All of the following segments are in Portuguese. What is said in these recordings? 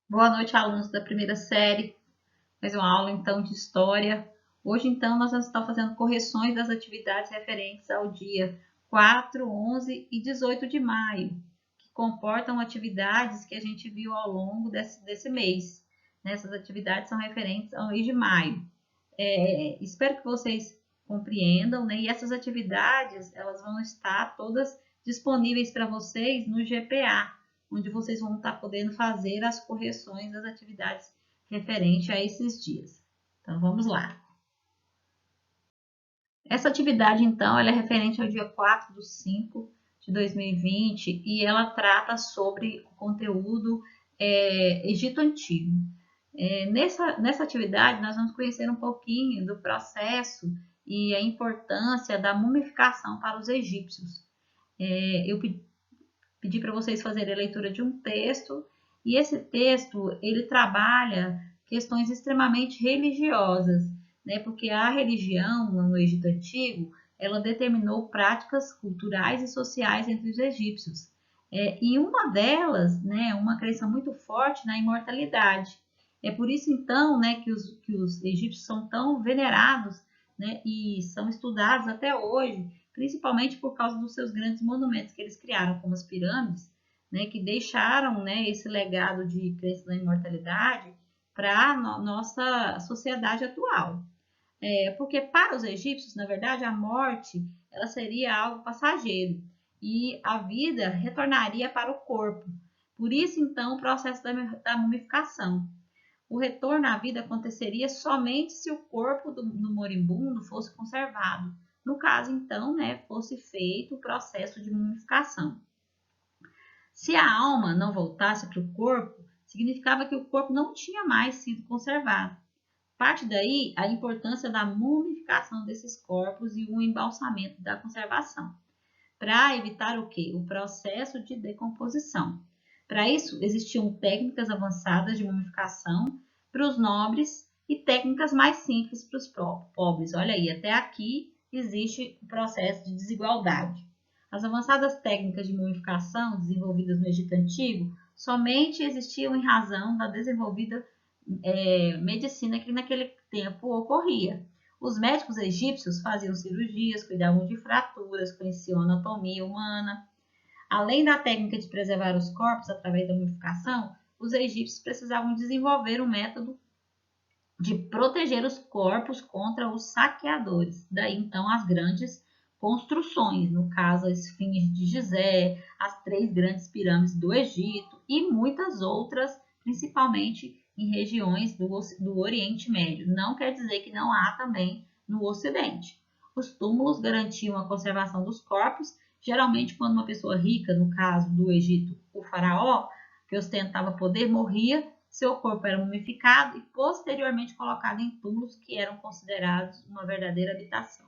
Boa noite, alunos da primeira série. Mais uma aula, então, de História. Hoje, então, nós vamos estar fazendo correções das atividades referentes ao dia 4, 11 e 18 de maio, que comportam atividades que a gente viu ao longo desse mês. Essas atividades são referentes ao mês de maio. Espero que vocês compreendam, né? E essas atividades, elas vão estar todas disponíveis para vocês no GPA, onde vocês vão estar podendo fazer as correções das atividades referentes a esses dias. Então, vamos lá. Essa atividade, então, ela é referente ao dia 4/5/2020 e ela trata sobre o conteúdo Egito Antigo. Nessa atividade, nós vamos conhecer um pouquinho do processo e a importância da mumificação para os egípcios. Eu pedi para vocês fazerem a leitura de um texto, e esse texto ele trabalha questões extremamente religiosas, né? Porque a religião no Egito Antigo ela determinou práticas culturais e sociais entre os egípcios. E uma delas, né, uma crença muito forte na imortalidade. É por isso, então, né, que os egípcios são tão venerados, né, e são estudados até hoje, principalmente por causa dos seus grandes monumentos que eles criaram, como as pirâmides, né, que deixaram, né, esse legado de crença na imortalidade para a nossa sociedade atual. Porque para os egípcios, na verdade, a morte ela seria algo passageiro e a vida retornaria para o corpo. Por isso, então, o processo da mumificação. O retorno à vida aconteceria somente se o corpo do moribundo fosse conservado. No caso, então, né, fosse feito o processo de mumificação. Se a alma não voltasse para o corpo, significava que o corpo não tinha mais sido conservado. Parte daí a importância da mumificação desses corpos e o embalsamento da conservação, para evitar o quê? O processo de decomposição. Para isso, existiam técnicas avançadas de mumificação para os nobres e técnicas mais simples para os pobres. Olha aí, até aqui existe o processo de desigualdade. As avançadas técnicas de mumificação desenvolvidas no Egito Antigo somente existiam em razão da desenvolvida medicina que naquele tempo ocorria. Os médicos egípcios faziam cirurgias, cuidavam de fraturas, conheciam a anatomia humana. Além da técnica de preservar os corpos através da mumificação, os egípcios precisavam desenvolver um método de proteger os corpos contra os saqueadores. Daí então as grandes construções, no caso a Esfinge de Gizé, as 3 grandes pirâmides do Egito e muitas outras, principalmente em regiões do Oriente Médio. Não quer dizer que não há também no Ocidente. Os túmulos garantiam a conservação dos corpos, geralmente quando uma pessoa rica, no caso do Egito, o faraó, que ostentava poder, morria, seu corpo era mumificado e posteriormente colocado em túmulos que eram considerados uma verdadeira habitação.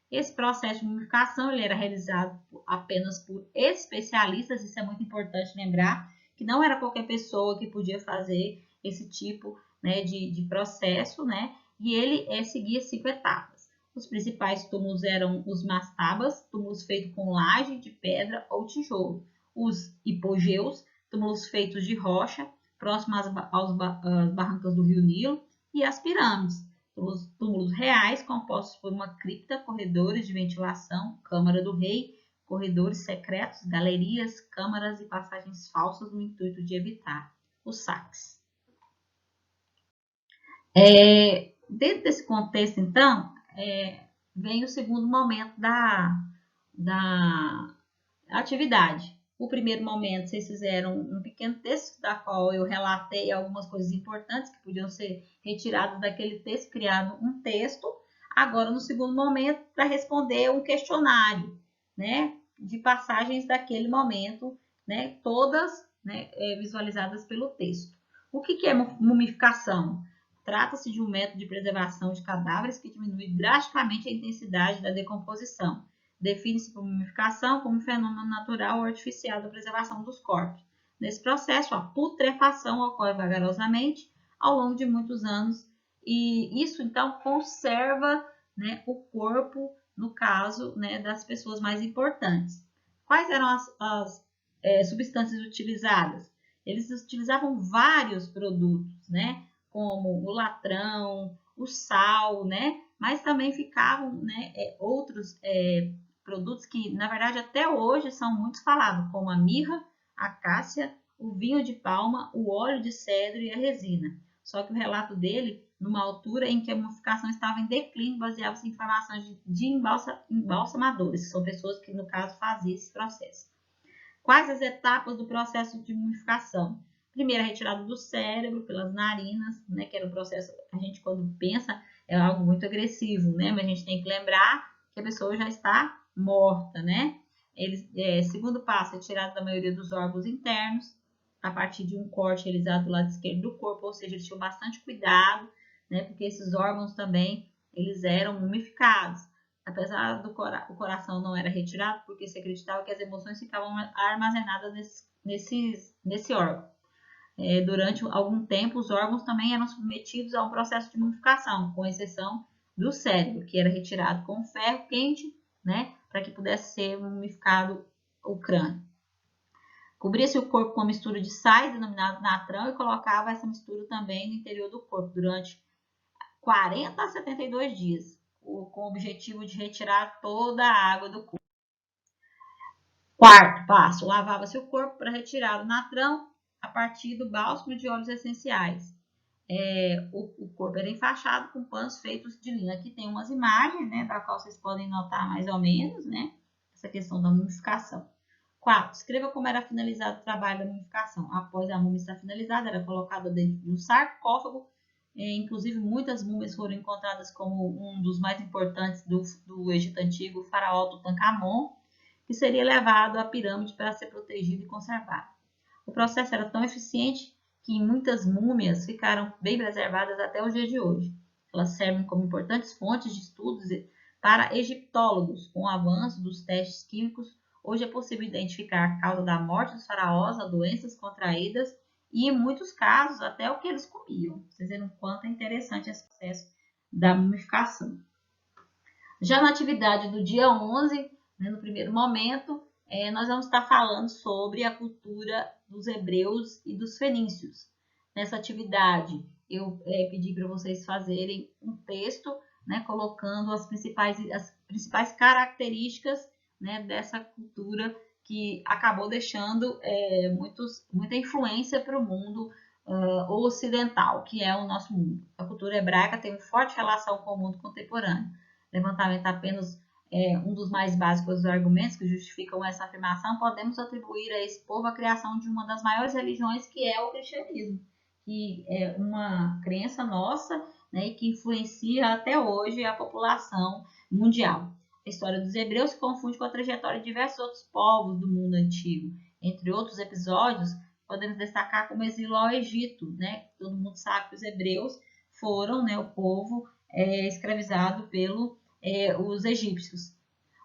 Esse processo de mumificação ele era realizado apenas por especialistas, isso é muito importante lembrar, que não era qualquer pessoa que podia fazer esse tipo, né, de processo, né, e ele seguia 5 etapas. Os principais túmulos eram os mastabas, túmulos feitos com laje de pedra ou tijolo. Os hipogeus, túmulos feitos de rocha, próximos às barrancas do rio Nilo, e as pirâmides, os túmulos reais compostos por uma cripta, corredores de ventilação, câmara do rei, corredores secretos, galerias, câmaras e passagens falsas no intuito de evitar os saques. Dentro desse contexto, então, vem o segundo momento da atividade. O primeiro momento, vocês fizeram um pequeno texto, da qual eu relatei algumas coisas importantes que podiam ser retiradas daquele texto, criado um texto. Agora, no segundo momento, para responder um questionário, né, de passagens daquele momento, né, todas, né, visualizadas pelo texto. O que é mumificação? Trata-se de um método de preservação de cadáveres que diminui drasticamente a intensidade da decomposição. Define-se por mumificação como um fenômeno natural ou artificial da preservação dos corpos. Nesse processo, a putrefação ocorre vagarosamente ao longo de muitos anos e isso, então, conserva, né, o corpo, no caso, né, das pessoas mais importantes. Quais eram as substâncias utilizadas? eles utilizavam vários produtos, né? Como o latrão, o sal, né? Mas também ficavam, né, outros produtos que, na verdade, até hoje são muito falados, como a mirra, a cássia, o vinho de palma, o óleo de cedro e a resina. Só que o relato dele, numa altura em que a mumificação estava em declínio, baseava-se em informações de embalsamadores, que são pessoas que, no caso, faziam esse processo. Quais as etapas do processo de mumificação? Primeiro, a retirada do cérebro pelas narinas, né, que era um processo, a gente quando pensa, é algo muito agressivo, né, mas a gente tem que lembrar que a pessoa já está morta, né. Segundo passo, a retirada da maioria dos órgãos internos, a partir de um corte realizado do lado esquerdo do corpo, ou seja, eles tinham bastante cuidado, né, porque esses órgãos também, eles eram mumificados. Apesar do o coração não era retirado, porque se acreditava que as emoções ficavam armazenadas nesse órgão. Durante algum tempo, os órgãos também eram submetidos a um processo de mumificação, com exceção do cérebro, que era retirado com ferro quente, né, para que pudesse ser mumificado o crânio. Cobria-se o corpo com uma mistura de sais, denominado natrão, e colocava essa mistura também no interior do corpo durante 40 a 72 dias, com o objetivo de retirar toda a água do corpo. Quarto passo, lavava-se o corpo para retirar o natrão a partir do bálsamo de óleos essenciais. O corpo era enfaixado com panos feitos de linho. Aqui tem umas imagens, né, da qual vocês podem notar mais ou menos, né, essa questão da mumificação. 4. Escreva como era finalizado o trabalho da mumificação. Após a múmia estar finalizada, era colocada dentro de um sarcófago. Inclusive, muitas múmias foram encontradas como um dos mais importantes do Egito Antigo, o faraó Tutankhamon, que seria levado à pirâmide para ser protegido e conservado. O processo era tão eficiente que muitas múmias ficaram bem preservadas até os dias de hoje. Elas servem como importantes fontes de estudos para egiptólogos. Com o avanço dos testes químicos, hoje é possível identificar a causa da morte dos faraós, as doenças contraídas e, em muitos casos, até o que eles comiam. Vocês viram o quanto é interessante esse processo da mumificação. Já na atividade do dia 11, né, no primeiro momento, nós vamos estar falando sobre a cultura dos hebreus e dos fenícios. Nessa atividade, eu pedi para vocês fazerem um texto, né, colocando as principais características, né, dessa cultura que acabou deixando muita influência para o mundo ocidental, que é o nosso mundo. A cultura hebraica tem uma forte relação com o mundo contemporâneo. Levantamento apenas um dos mais básicos dos argumentos que justificam essa afirmação, podemos atribuir a esse povo a criação de uma das maiores religiões, que é o cristianismo, que é uma crença nossa, né, e que influencia até hoje a população mundial. A história dos hebreus se confunde com a trajetória de diversos outros povos do mundo antigo. Entre outros episódios, podemos destacar como exílio ao Egito, né? Todo mundo sabe que os hebreus foram, né, o povo escravizado pelos egípcios.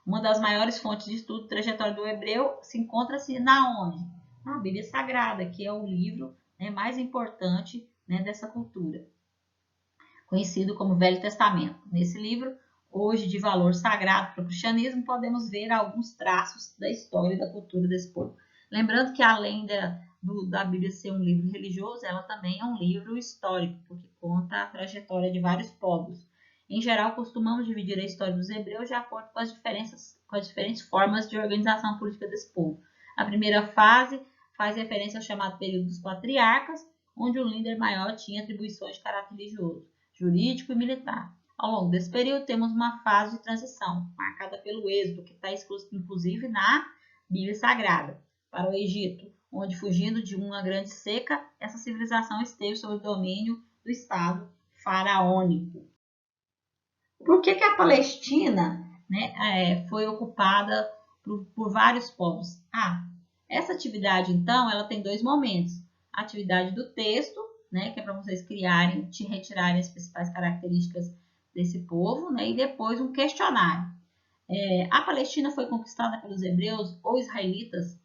Uma das maiores fontes de estudo da trajetória do hebreu se encontra-se na onde? Na Bíblia Sagrada, que é o livro, né, mais importante, né, dessa cultura, conhecido como Velho Testamento. Nesse livro, hoje de valor sagrado para o cristianismo, podemos ver alguns traços da história e da cultura desse povo. Lembrando que além da Bíblia ser um livro religioso, ela também é um livro histórico, porque conta a trajetória de vários povos. Em geral, costumamos dividir a história dos hebreus de acordo com as diferentes formas de organização política desse povo. A primeira fase faz referência ao chamado período dos patriarcas, onde o líder maior tinha atribuições de caráter religioso, jurídico e militar. Ao longo desse período, temos uma fase de transição, marcada pelo êxodo, que está inclusive na Bíblia Sagrada, para o Egito, onde, fugindo de uma grande seca, essa civilização esteve sob o domínio do Estado faraônico. Por que a Palestina, né, foi ocupada por vários povos? Essa atividade, então, ela tem dois momentos. A atividade do texto, né, que é para vocês criarem, retirarem as principais características desse povo, né, e depois um questionário. A Palestina foi conquistada pelos hebreus ou israelitas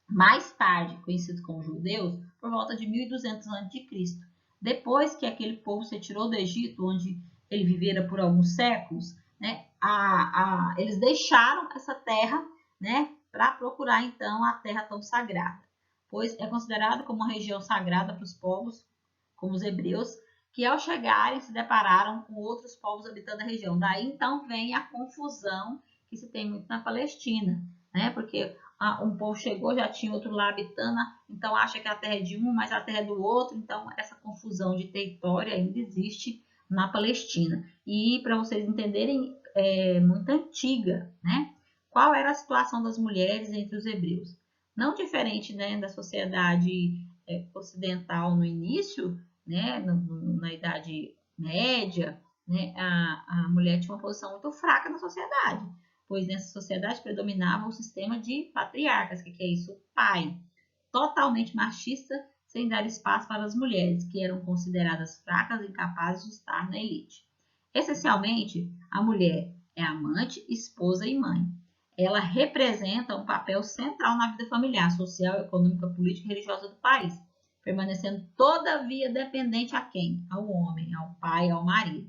mais tarde, conhecidos como judeus, por volta de 1200 a.C. Depois que aquele povo se retirou do Egito, onde ele vivera por alguns séculos, né, eles deixaram essa terra, né, para procurar então a terra tão sagrada. pois é considerado como uma região sagrada para os povos, como os hebreus, que ao chegarem se depararam com outros povos habitando a região. Daí então vem a confusão que se tem muito na Palestina, né? Porque um povo chegou, já tinha outro lá habitando, então acha que a terra é de um, mas a terra é do outro, então essa confusão de território ainda existe na Palestina. E para vocês entenderem, é muito antiga, né? Qual era a situação das mulheres entre os hebreus? Não diferente, né, da sociedade ocidental no início, né, na Idade Média, né, a mulher tinha uma posição muito fraca na sociedade, pois nessa sociedade predominava o sistema de patriarcas, que é isso? Pai, totalmente machista, sem dar espaço para as mulheres, que eram consideradas fracas e incapazes de estar na elite. Essencialmente, a mulher é amante, esposa e mãe. Ela representa um papel central na vida familiar, social, econômica, política e religiosa do país, permanecendo todavia dependente a quem? Ao homem, ao pai, ao marido.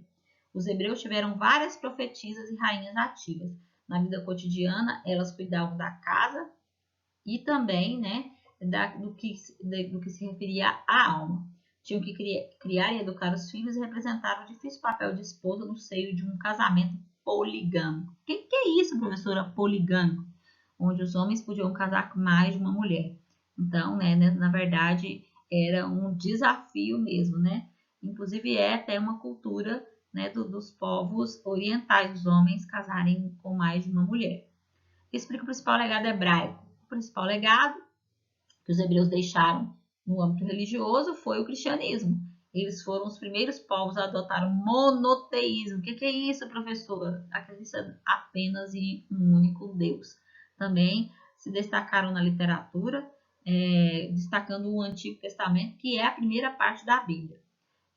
Os hebreus tiveram várias profetisas e rainhas ativas. Na vida cotidiana, elas cuidavam da casa e também, né, do que se referia à alma. Tinham que criar e educar os filhos e representar o difícil papel de esposa no seio de um casamento poligâmico. O que é isso, professora? Poligâmico? Onde os homens podiam casar com mais de uma mulher. Então, né, na verdade, era um desafio mesmo, né? Inclusive é até uma cultura, né, dos povos orientais, os homens casarem com mais de uma mulher. Explica o principal legado hebraico. O principal legado que os hebreus deixaram no âmbito religioso foi o cristianismo. Eles foram os primeiros povos a adotar o monoteísmo. O que é isso, professora? Acredita apenas em um único Deus. Também se destacaram na literatura, destacando o Antigo Testamento, que é a primeira parte da Bíblia.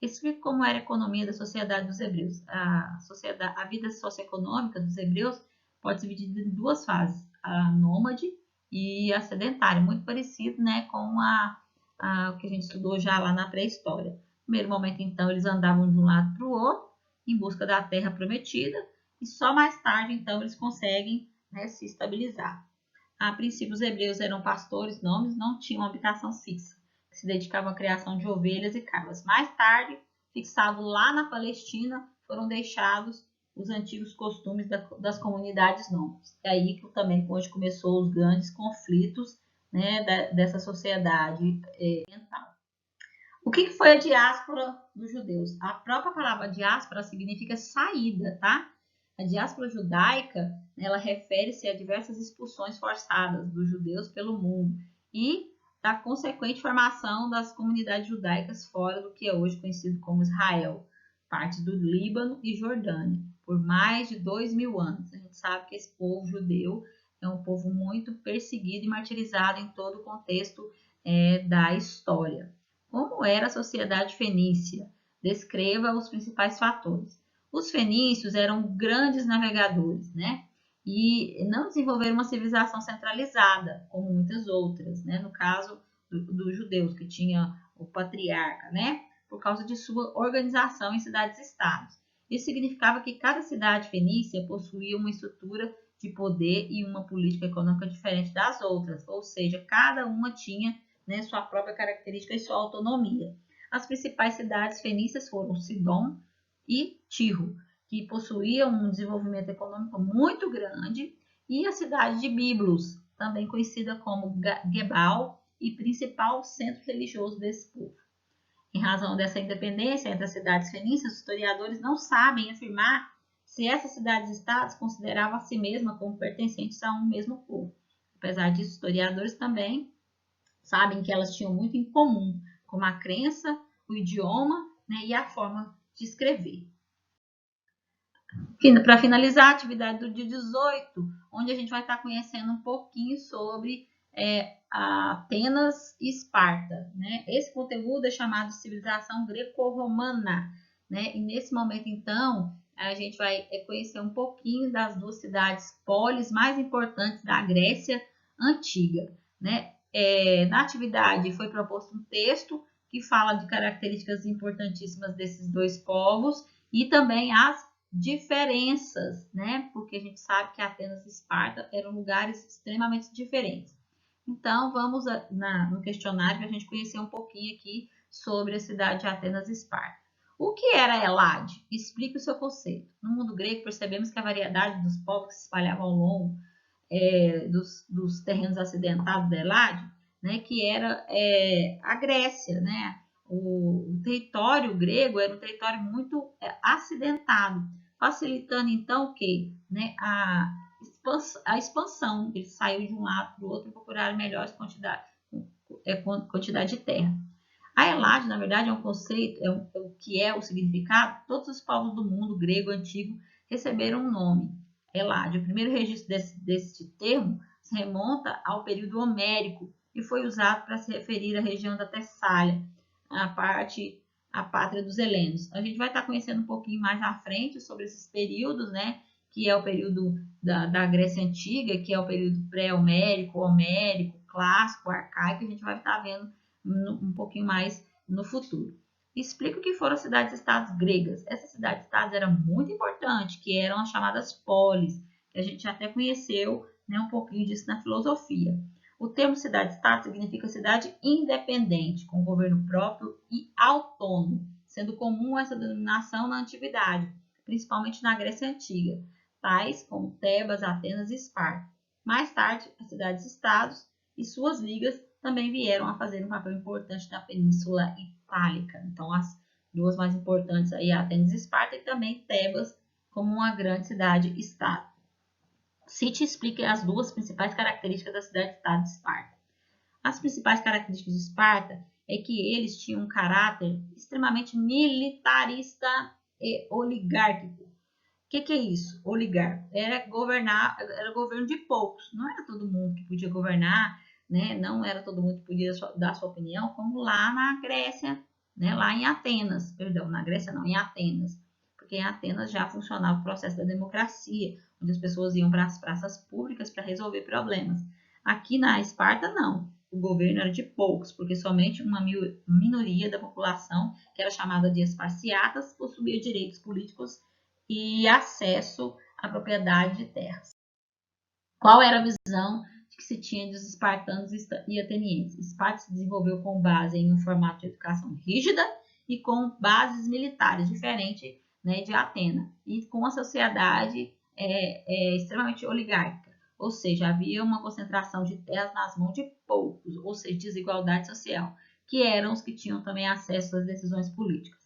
Explica como era a economia da sociedade dos hebreus. A vida socioeconômica dos hebreus pode ser dividida em duas fases, a nômade e a sedentária, muito parecido, né, com o que a gente estudou já lá na pré-história. No primeiro momento, então, eles andavam de um lado para o outro, em busca da terra prometida, e só mais tarde, então, eles conseguem, né, se estabilizar. A princípio, os hebreus eram pastores, nômades, não tinham habitação fixa, se dedicavam à criação de ovelhas e cabras. Mais tarde, fixados lá na Palestina, foram deixados os antigos costumes das comunidades nômades. É aí que também hoje começou os grandes conflitos, né, dessa sociedade oriental. O que foi a diáspora dos judeus? A própria palavra diáspora significa saída, tá? A diáspora judaica, ela refere-se a diversas expulsões forçadas dos judeus pelo mundo e da consequente formação das comunidades judaicas fora do que é hoje conhecido como Israel, partes do Líbano e Jordânia, por mais de 2000 anos. A gente sabe que esse povo judeu é um povo muito perseguido e martirizado em todo o contexto da história. Como era a sociedade fenícia? Descreva os principais fatores. Os fenícios eram grandes navegadores, né? E não desenvolveram uma civilização centralizada, como muitas outras, né? No caso dos judeus, que tinha o patriarca, né? Por causa de sua organização em cidades-estados. Isso significava que cada cidade fenícia possuía uma estrutura de poder e uma política econômica diferente das outras, ou seja, cada uma tinha, né, sua própria característica e sua autonomia. As principais cidades fenícias foram Sidom e Tiro, que possuíam um desenvolvimento econômico muito grande, e a cidade de Biblos, também conhecida como Gebal, e principal centro religioso desse povo. Em razão dessa independência entre as cidades fenícias, os historiadores não sabem afirmar se essas cidades-estados consideravam a si mesmas como pertencentes a um mesmo povo. Apesar disso, historiadores também sabem que elas tinham muito em comum, como a crença, o idioma, né, e a forma de escrever. Para finalizar, a atividade do dia 18, onde a gente vai estar conhecendo um pouquinho sobre Atenas e Esparta, né? Esse conteúdo é chamado de civilização greco-romana, né? E nesse momento, então, a gente vai conhecer um pouquinho das duas cidades polis mais importantes da Grécia Antiga, né? Na atividade foi proposto um texto que fala de características importantíssimas desses dois povos e também as diferenças, né? Porque a gente sabe que Atenas e Esparta eram lugares extremamente diferentes. Então, vamos no questionário para a gente conhecer um pouquinho aqui sobre a cidade de Atenas e Esparta. O que era Elade? Explique o seu conceito. No mundo grego, percebemos que a variedade dos povos que se espalhavam ao longo dos terrenos acidentados da Elade, né, que era a Grécia, né? O território grego era um território muito acidentado, facilitando então o quê? Né, a expansão. Ele saiu de um lado para o outro e procuraram melhores quantidade de terra. A Elade, na verdade, é um conceito, o que é o significado. Todos os povos do mundo grego antigo receberam um nome, Elade. O primeiro registro desse termo se remonta ao período homérico e foi usado para se referir à região da Tessália, a pátria dos helenos. A gente vai estar conhecendo um pouquinho mais à frente sobre esses períodos, né? Que é o período da Grécia Antiga, que é o período pré-homérico, homérico, clássico, arcaico, a gente vai estar vendo um pouquinho mais no futuro. Explica o que foram as cidades-estados gregas. Essas cidades-estados eram muito importantes, que eram as chamadas polis, que a gente até conheceu, né, um pouquinho disso na filosofia. O termo cidade-estado significa cidade independente, com governo próprio e autônomo, sendo comum essa denominação na antiguidade, principalmente na Grécia Antiga, tais como Tebas, Atenas e Esparta. Mais tarde, as cidades-estados e suas ligas também vieram a fazer um papel importante na Península Itálica. Então, as duas mais importantes aí, Atenas e Esparta, e também Tebas como uma grande cidade-estado. Cite e explique as duas principais características da cidade-estado de Esparta. As principais características de Esparta é que eles tinham um caráter extremamente militarista e oligárquico. O que é isso? Oligarca. Era governo de poucos. Não era todo mundo que podia governar, né? Não era todo mundo que podia dar sua opinião, como lá na Grécia, né? Lá em Atenas, perdão, na Grécia não, em Atenas. Porque em Atenas já funcionava o processo da democracia, onde as pessoas iam para as praças públicas para resolver problemas. Aqui na Esparta, não. O governo era de poucos, porque somente uma minoria da população, que era chamada de esparciatas, possuía direitos políticos e acesso à propriedade de terras. Qual era a visão que se tinha dos espartanos e atenienses? Esparta se desenvolveu com base em um formato de educação rígida e com bases militares, diferente, né, de Atenas, e com uma sociedade extremamente oligárquica, ou seja, havia uma concentração de terras nas mãos de poucos, ou seja, desigualdade social, que eram os que tinham também acesso às decisões políticas.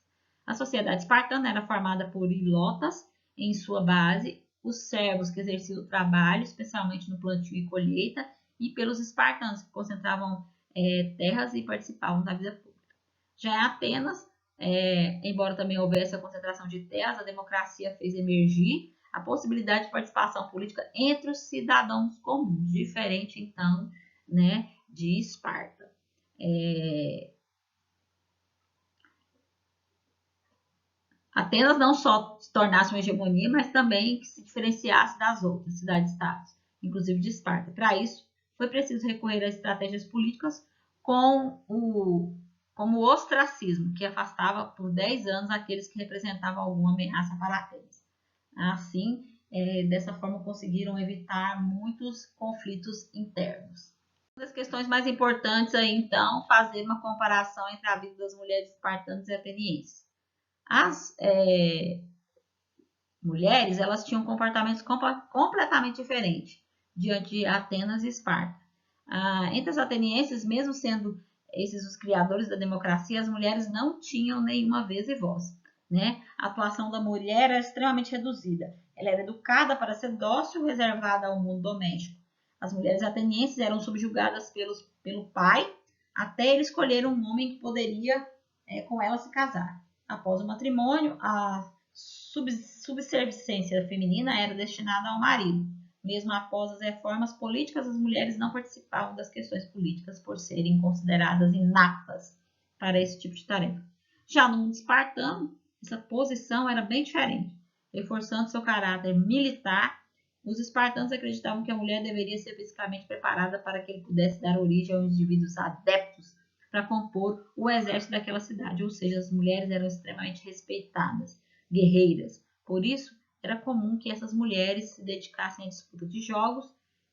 A sociedade espartana era formada por ilotas em sua base, os servos que exerciam o trabalho, especialmente no plantio e colheita, e pelos espartanos que concentravam terras e participavam da vida pública. Já em Atenas, embora também houvesse a concentração de terras, a democracia fez emergir a possibilidade de participação política entre os cidadãos comuns, diferente então, né, de Esparta. Atenas não só se tornasse uma hegemonia, mas também que se diferenciasse das outras cidades-estados, inclusive de Esparta. Para isso, foi preciso recorrer a estratégias políticas como o ostracismo, que afastava por 10 anos aqueles que representavam alguma ameaça para Atenas. Assim, dessa forma, conseguiram evitar muitos conflitos internos. Uma das questões mais importantes aí, então, fazer uma comparação entre a vida das mulheres espartanas e atenienses. As mulheres, elas tinham comportamentos completamente diferentes diante de Atenas e Esparta. Entre os atenienses, mesmo sendo esses os criadores da democracia, as mulheres não tinham nenhuma vez e voz, né? A atuação da mulher era extremamente reduzida. Ela era educada para ser dócil, reservada ao mundo doméstico. As mulheres atenienses eram subjugadas pelo pai, até ele escolher um homem que poderia com ela se casar. Após o matrimônio, a subserviência feminina era destinada ao marido. Mesmo após as reformas políticas, as mulheres não participavam das questões políticas por serem consideradas inaptas para esse tipo de tarefa. Já no mundo espartano, essa posição era bem diferente. Reforçando seu caráter militar, os espartanos acreditavam que a mulher deveria ser fisicamente preparada para que ele pudesse dar origem aos indivíduos adeptos para compor o exército daquela cidade, ou seja, as mulheres eram extremamente respeitadas, guerreiras. Por isso, era comum que essas mulheres se dedicassem à disputa de jogos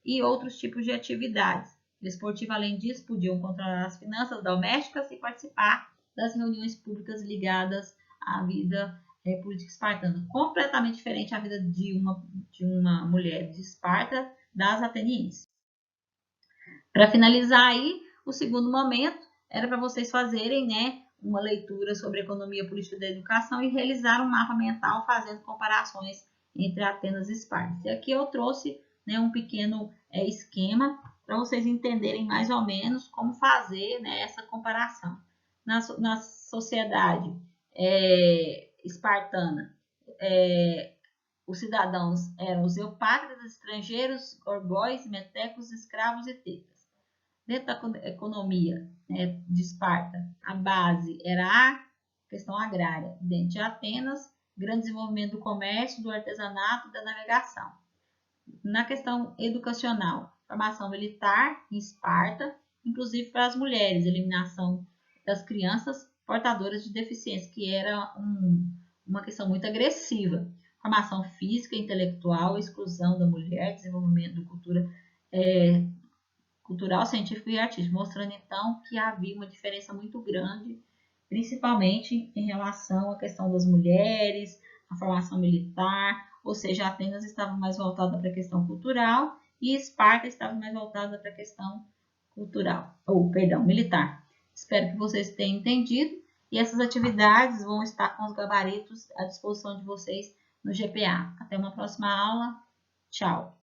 e outros tipos de atividades. esportiva, além disso, podiam controlar as finanças domésticas e participar das reuniões públicas ligadas à vida política espartana. Completamente diferente a vida de uma mulher de Esparta das atenienses. Para finalizar aí, o segundo momento era para vocês fazerem, né, uma leitura sobre a economia política da educação e realizar um mapa mental fazendo comparações entre Atenas e Esparta. E aqui eu trouxe, né, um pequeno esquema para vocês entenderem mais ou menos como fazer, né, essa comparação. Na sociedade espartana, os cidadãos eram os eupátridas, estrangeiros, gorgóis, metecos, escravos e tetas. Dentro da economia, né, de Esparta, a base era a questão agrária. Dentro de Atenas, grande desenvolvimento do comércio, do artesanato e da navegação. Na questão educacional, formação militar em Esparta, inclusive para as mulheres, eliminação das crianças portadoras de deficiência, que era uma questão muito agressiva. Formação física, intelectual, exclusão da mulher, desenvolvimento da cultura cultural, científico e artístico, mostrando então que havia uma diferença muito grande, principalmente em relação à questão das mulheres, a formação militar, ou seja, Atenas estava mais voltada para a questão cultural e Esparta estava mais voltada para a questão militar. Espero que vocês tenham entendido e essas atividades vão estar com os gabaritos à disposição de vocês no GPA. Até uma próxima aula. Tchau!